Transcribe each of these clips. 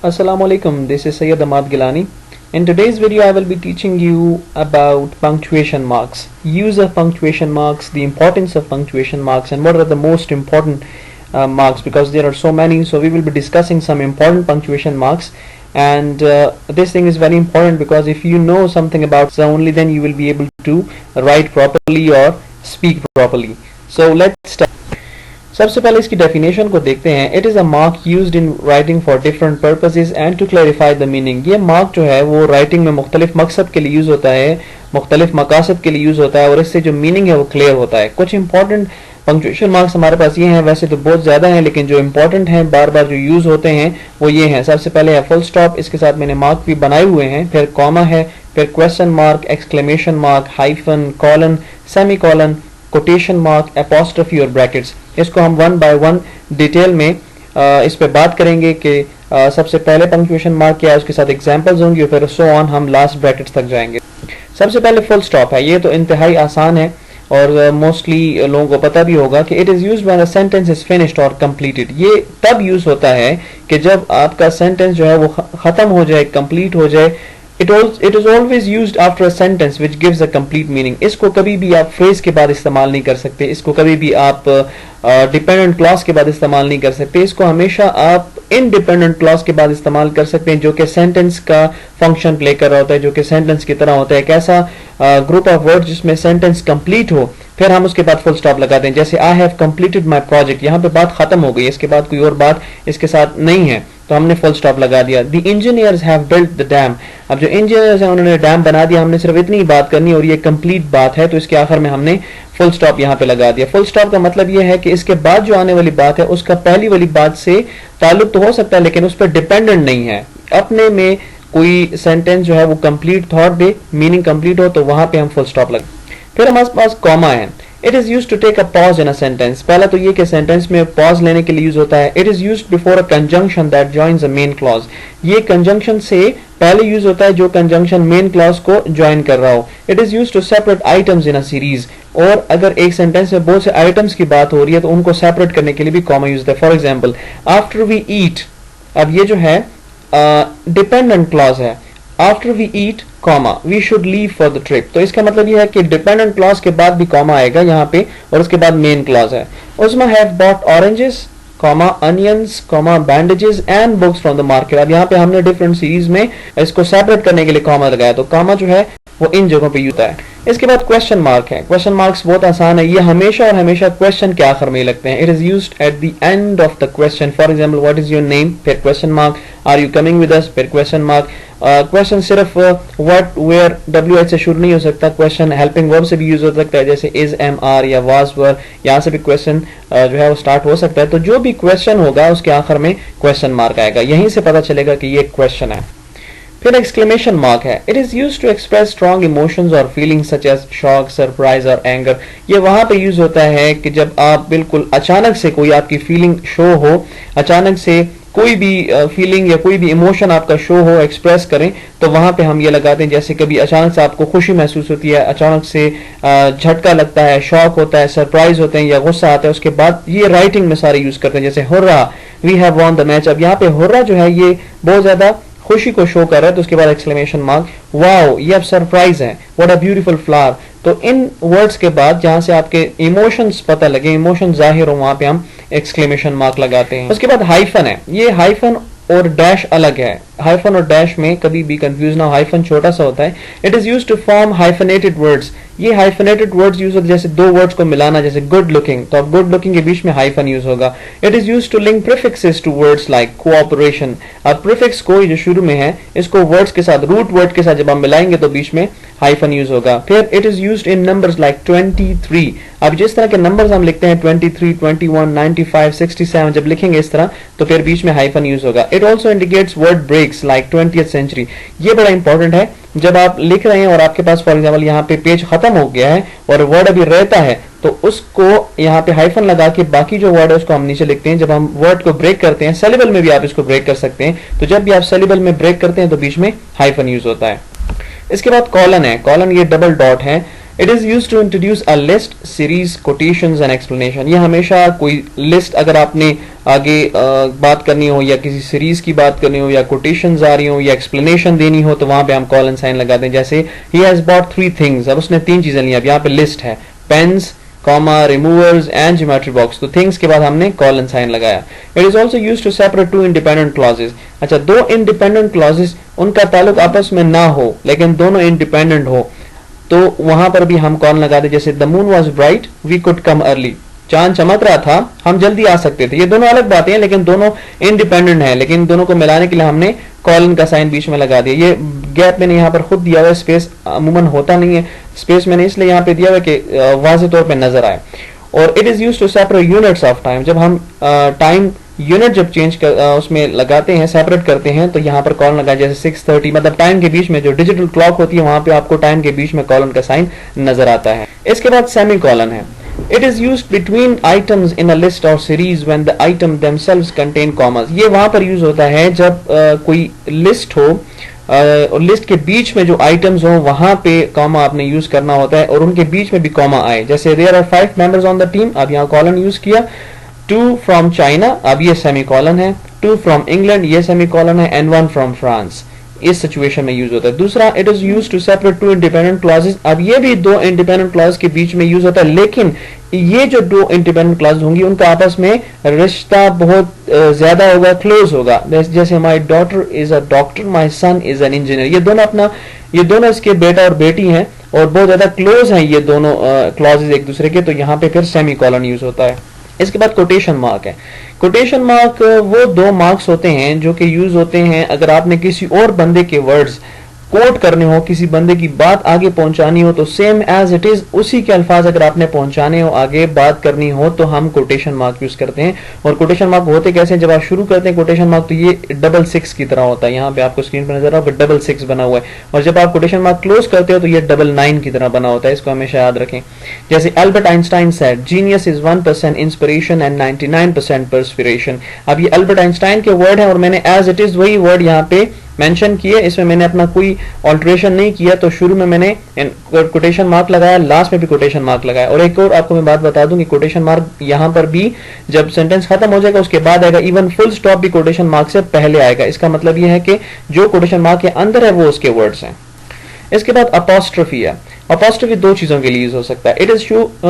Assalamu alaikum, this is Sayyid Ahmad Gilani. In today's video I will be teaching you about punctuation marks, use of punctuation marks, the importance of punctuation marks and what are the most important marks, because there are so many. So we will be discussing some important punctuation marks, and this thing is very important because if you know something about so only then you will be able to write properly or speak properly. So let's start. सबसे पहले इसकी definition को देखते हैं. It is a mark used in writing for different purposes and to clarify the meaning. ये mark जो है वो राइटिंग में मुख्तलिफ मकसद के लिए यूज़ होता है, मुख्तलिफ मकासद के लिए यूज़ होता है और इससे जो मीनिंग है वो क्लियर होता है. कुछ इंपॉर्टेंट पंक्चुएशन मार्क्स हमारे पास ये हैं, वैसे तो बहुत ज़्यादा हैं लेकिन जो इंपॉर्टेंट हैं बार बार जो यूज़ होते हैं वो ये हैं. सबसे पहले है फुल स्टॉप, इसके साथ मैंने मार्क भी बनाए हुए हैं. फिर कॉमा है, फिर question mark, exclamation mark, hyphen, colon, semi colon, quotation mark, apostrophe और ब्रैकेट्स. इसको हम वन बाय वन डिटेल में इस पे बात करेंगे कि सबसे पहले पंक्चुएशन मार्क क्या है, उसके साथ एग्जांपल्स होंगे और फिर सो ऑन हम लास्ट ब्रैकेट्स तक जाएंगे. सबसे पहले फुल स्टॉप है. ये तो इंतहाई आसान है और मोस्टली लोगों को पता भी होगा कि it is used when a sentence is finished और कंप्लीटेड. ये तब यूज होता है कि जब आपका सेंटेंस जो है वो खत्म हो जाए, कंप्लीट हो जाए. It is always used after a sentence which gives a complete meaning. इसको कभी भी आप फ्रेज के बाद इस्तेमाल नहीं कर सकते, इसको कभी भी आप डिपेंडेंट क्लॉज के बाद इस्तेमाल नहीं कर सकते, इसको हमेशा आप इनडिपेंडेंट क्लॉज के बाद इस्तेमाल कर सकते हैं जो कि सेंटेंस का फंक्शन प्ले कर रहा होता है, जो कि सेंटेंस की तरह होता है. एक ऐसा ग्रुप ऑफ वर्ड जिसमें सेंटेंस कंप्लीट हो, फिर हम उसके बाद फुल स्टॉप लगाते हैं. जैसे I have completed my project, यहाँ पे बात खत्म हो गई, इसके बाद कोई और बात इसके साथ नहीं है तो हमने फुल स्टॉप लगा दिया. The engineers have built the dam. अब जो इंजीनियर्स हैं उन्होंने डैम बना दिया, हमने सिर्फ इतनी बात करनी और ये कंप्लीट बात है तो इसके आखिर में हमने फुल स्टॉप यहाँ पे लगा दिया. फुल स्टॉप का मतलब ये है कि इसके बाद जो आने वाली बात है उसका पहली वाली बात से ताल्लुक तो हो सकता है लेकिन उस पर डिपेंडेंट नहीं है. अपने में कोई सेंटेंस जो है वो complete thought they, meaning complete हो तो वहां पे हम फुल स्टॉप लगा. फिर हमारे पास कॉमा है. It is use to take a pause in a sentence. पहला तो ये कि सेंटेंस में पॉज लेने के लिए यूज होता है. It is use before a conjunction that joins a main clause. ये कंजंक्शन से पहले यूज होता है जो कंजंक्शन मेन क्लॉज को ज्वाइन कर रहा हो. It is use to separate items in a series. और अगर एक सेंटेंस में बहुत से आइटम्स की बात हो रही है तो उनको सेपरेट करने के लिए भी कॉमा यूज होता है. For example after we eat, अब ये जो है डिपेंडेंट क्लॉज है. After we eat comma we should leave for the trip. तो इसका मतलब यह है कि डिपेंडेंट क्लॉज के बाद भी कॉमा आएगा यहाँ पे और उसके बाद मेन क्लॉज है. उसमें have bought oranges comma onions comma bandages and books from the market. अब यहाँ पे हमने डिफरेंट सीरीज में इसको सेपरेट करने के लिए कॉमा लगाया तो कॉमा जो है वो इन जगहों पे यूज होता है. इसके बाद क्वेश्चन मार्क है. क्वेश्चन मार्क्स बहुत आसान है, ये हमेशा और हमेशा क्वेश्चन के आखिर में लगते हैं. It is used at the end of the question. For example what is your name, फिर question mark, are you coming with us, फिर क्वेश्चन मार्क. क्वेश्चन सिर्फ व्हाट वेयर WH से शुरू नहीं हो सकता, क्वेश्चन हेल्पिंग वर्ब से भी यूज हो सकता है जैसे इज, एम, आर या वाज, वर. यहाँ से भी क्वेश्चन जो है वो स्टार्ट हो सकता है. तो जो भी क्वेश्चन होगा उसके आखिर में क्वेश्चन मार्क आएगा, यहीं से पता चलेगा कि ये क्वेश्चन है. फिर एक्सक्लेमेशन मार्क है. It is use to express strong emotions और feelings such as shock, surprise और एंगर. ये वहां पे यूज होता है कि जब आप बिल्कुल अचानक से कोई आपकी फीलिंग शो हो, अचानक से कोई भी फीलिंग या कोई भी इमोशन आपका शो हो, एक्सप्रेस करें, तो वहां पे हम ये लगाते हैं. जैसे कभी अचानक से आपको खुशी महसूस होती है, अचानक से झटका लगता है, शॉक होता है, सरप्राइज होते हैं या गुस्सा आता है, उसके बाद ये राइटिंग में सारे यूज करते हैं. जैसे hurrah, we have won the match. अब यहाँ पे हुर्रा जो है ये बहुत ज्यादा खुशी को शो कर रहा है तो उसके बाद एक्सक्लेमेशन मार्क. वाओ, ये अब सरप्राइज है, व्हाट अ ब्यूटीफुल फ्लावर. तो इन वर्ड्स के बाद जहां से आपके इमोशंस पता लगे, इमोशन जाहिर हो, वहां पे हम एक्सक्लेमेशन मार्क लगाते हैं. उसके बाद हाइफन है. ये हाइफन और डैश अलग है. हाइफन और डैश में कभी भी कंफ्यूज ना हो, हाइफन छोटा सा होता है. It is used to form hyphenated words. ये हाइफनेटेड वर्ड्स यूज होते हैं जैसे दो वर्ड्स को मिलाना, जैसे गुड लुकिंग, तो अब गुड लुकिंग के बीच में हाइफन यूज होगा. It is used to link prefixes to words like cooperation. अब प्रीफिक्स को जो शुरू में है इसको वर्ड्स के साथ, रूट वर्ड के साथ जब हम मिलाएंगे तो बीच में हाइफन यूज होगा. फिर it is used in numbers like 23. अब जिस तरह के नंबर्स हम लिखते हैं 23, 21, 95, 67, जब लिखेंगे इस तरह तो फिर बीच में हाइफन यूज होगा. It also indicates word breaks like 20th century. ये बड़ा इंपॉर्टेंट है. जब आप लिख रहे हैं और आपके पास फॉर एग्जाम्पल यहाँ पे पेज खत्म हो गया है और वर्ड अभी रहता है तो उसको यहाँ पे हाइफन लगा के बाकी जो वर्ड है उसको हम नीचे लिखते हैं. जब हम वर्ड को ब्रेक करते हैं, सेलेबल में भी आप इसको ब्रेक कर सकते हैं, तो जब भी आप सेलेबल में ब्रेक करते हैं तो बीच में हाइफन यूज होता है. इसके बाद कॉलन है. कॉलन ये डबल डॉट है. It is used to introduce a list, series, quotations and explanation. ये हमेशा कोई लिस्ट अगर आपने आगे बात करनी हो या किसी सीरीज की बात करनी हो या कोटेशंस आ रही हो या एक्सप्लेनेशन देनी हो तो वहां पे हम कॉलन साइन लगाते हैं। जैसे ही हैज बॉट 3 थिंग्स, अब उसने 3 चीजें ली, अब यहाँ पे लिस्ट है, pens, comma, removers and geometry box, तो थिंग्स के बाद हमने कॉलन साइन लगाया। It is also used to separate 2 independent clauses. अच्छा, 2 इंडिपेंडेंट क्लॉजेस उनका ताल्लुक आपस में ना हो लेकिन दोनों इंडिपेंडेंट हो तो वहां पर भी हम कॉलन लगाते। जैसे the moon was bright we could come early, चांद चमक रहा था हम जल्दी आ सकते थे। ये दोनों अलग बातें हैं लेकिन दोनों इंडिपेंडेंट हैं, लेकिन दोनों को मिलाने के लिए हमने कॉलन का साइन बीच में लगा दिया। ये गैप मैंने यहाँ पर खुद दिया हुआ है, स्पेस अमूमन होता नहीं है, स्पेस मैंने इसलिए यहाँ पे दिया हुआ है कि वाज़ेह तौर पे नजर आए। और it is used to separate units of time, जब हम टाइम यूनिट जब चेंज कर उसमें लगाते हैं, सेपरेट करते हैं, तो यहाँ पर कॉलन लगा, जैसे 6:30 मतलब टाइम के बीच में जो डिजिटल क्लॉक होती है वहां पे आपको टाइम के बीच में कॉलन का साइन नजर आता है। इसके बाद सेमी कॉलन है। It is used between items in a list or series when the item themselves contain commas। ये वहां पर यूज होता है जब कोई लिस्ट हो और लिस्ट के बीच में जो आइटम्स हो वहां पे कॉमा आपने यूज करना होता है और उनके बीच में भी कॉमा आए। जैसे there are 5 members on the team, अब यहाँ कॉलन यूज किया। 2 फ्रॉम चाइना, अब ये सेमी कॉलन है। 2 फ्रॉम इंग्लैंड, ये सेमी कॉलन है। एंड 1 फ्रॉम फ्रांस, इस सिचुएशन में यूज होता है। दूसरा, it is use to separate 2 independent clauses, अब ये भी 2 इंडिपेंडेंट क्लॉज के बीच में यूज होता है, लेकिन ये जो 2 इंडिपेंडेंट क्लॉज होंगी उनका आपस में रिश्ता बहुत ज्यादा होगा, क्लोज होगा। जैसे my daughter is a doctor, my son is an engineer, ये दोनों इसके बेटा और बेटी हैं और बहुत ज्यादा क्लोज हैं ये दोनों क्लॉजेज एक दूसरे के, तो यहाँ पे फिर सेमी कॉलन यूज होता है। इसके बाद कोटेशन मार्क है। कोटेशन मार्क वो 2 मार्क्स होते हैं जो कि यूज होते हैं अगर आपने किसी और बंदे के वर्ड्स कोट करने हो, किसी बंदे की बात आगे पहुंचानी हो, तो सेम एज इट इज उसी के अल्फाज अगर आपने पहुंचाने हो, आगे बात करनी हो, तो हम कोटेशन मार्क यूज करते हैं। और कोटेशन मार्क होते कैसे, जब आप शुरू करते हैं कोटेशन मार्क तो ये 666 की तरह होता है, यहाँ पे आपको स्क्रीन पर नजर आ रहा है 666 बना हुआ है, और जब आप कोटेशन मार्क क्लोज करते हो तो ये 99 की तरह बना होता है, इसको हमेशा याद रखें। जैसे Albert Einstein said, genius is 1% inspiration and 99% perspiration. अब ये अल्बर्ट आइंस्टाइन के वर्ड हैं और मैंने एज इट इज वही वर्ड यहाँ पे मेंशन किए, इसमें मैंने अपना कोई ऑल्टरेशन नहीं किया। तो शुरू में मैंने कोटेशन मार्क लगाया, लास्ट में भी कोटेशन मार्क लगाया। और एक और आपको मैं बात बता दूं कि कोटेशन मार्क यहां पर भी जब सेंटेंस खत्म हो जाएगा उसके बाद आएगा, इवन फुल स्टॉप भी कोटेशन मार्क से पहले आएगा। इसका मतलब यह है कि जो कोटेशन मार्क के अंदर है वो उसके वर्ड्स हैं। इसके बाद अपोस्ट्रोफी है। अपोस्ट्रोफी 2 चीजों के लिए यूज हो सकता है। It is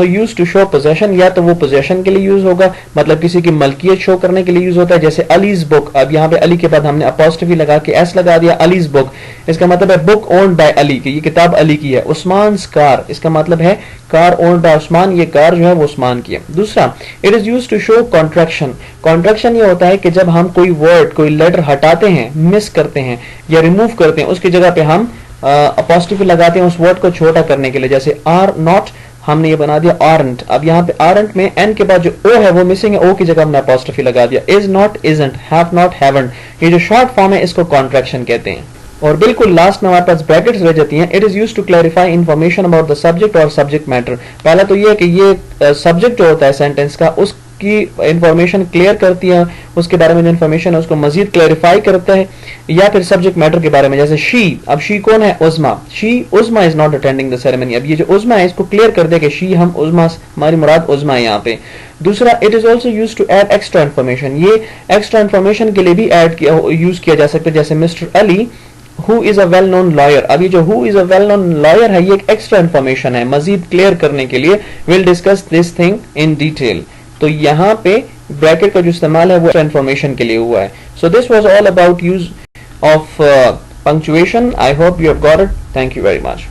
use to show possession, या तो वो पोजेशन के लिए यूज होगा, मतलब किसी की मलकियत शो करने के लिए यूज होता है। जैसे अलीज बुक, अब यहाँ पे अली के बाद हमने अपोस्ट्रोफी लगा के एस लगा दिया, अलीज बुक, इसका मतलब है बुक ओन्ड बाय अली, कि ये किताब अली की है। उस्मान्स कार, इसका मतलब है कार ओन्ड बाय उस्मान, ये कार जो है वो उस्मान की है। दूसरा, it is use to show contraction. Contraction ये होता है कि जब हम कोई वर्ड, कोई लेटर हटाते हैं, मिस करते हैं या रिमूव करते हैं, उसकी जगह पे हम अपोस्ट्रोफी लगाते हैं उस वर्ड को छोटा करने के लिए। जैसे आर नॉट, हमने ये बना दिया आरंट। अब यहाँ पे आरंट में एन के बाद जो ओ है वो मिसिंग है, ओ की जगह हमने अपोस्ट्रोफी लगा दिया। Is not, isn't, have not, haven't, ये जो शॉर्ट फॉर्म है इसको कॉन्ट्रैक्शन कहते हैं। और बिल्कुल लास्ट में हमारे पास ब्रैकेट्स रह जाती हैं। It is used to clarify information about the subject और सब्जेक्ट मैटर। पहला तो ये है कि ये सब्जेक्ट जो होता है सेंटेंस का, उसकी इंफॉर्मेशन क्लियर करती है, उसके बारे में जो इंफॉर्मेशन है उसको मजीद क्लैरिफाई करता है। या फिर सब्जेक्ट मैटर के बारे में, जैसे शी, अब शी कौन है, Uzma, she Uzma is not attending the ceremony. अब ये जो उज़मा है इसको क्लियर कर दे कि शी, हम उज़मा, हमारी मुराद उज़मा है यहाँ पे। दूसरा, it is also use to add extra information. ये एक्स्ट्रा इन्फॉर्मेशन के लिए भी यूज किया जा सकता है। जैसे mister Ali who is a well known lawyer, अब ये जो who is a well known lawyer है ये एक एक्स्ट्रा इन्फॉर्मेशन है मजीद क्लियर करने के लिए। we'll discuss this thing in detail। तो यहाँ पे ब्रैकेट का जो इस्तेमाल है वो इन्फॉर्मेशन के लिए हुआ है। so this was all about use of punctuation। I hope you have got it। thank you very much।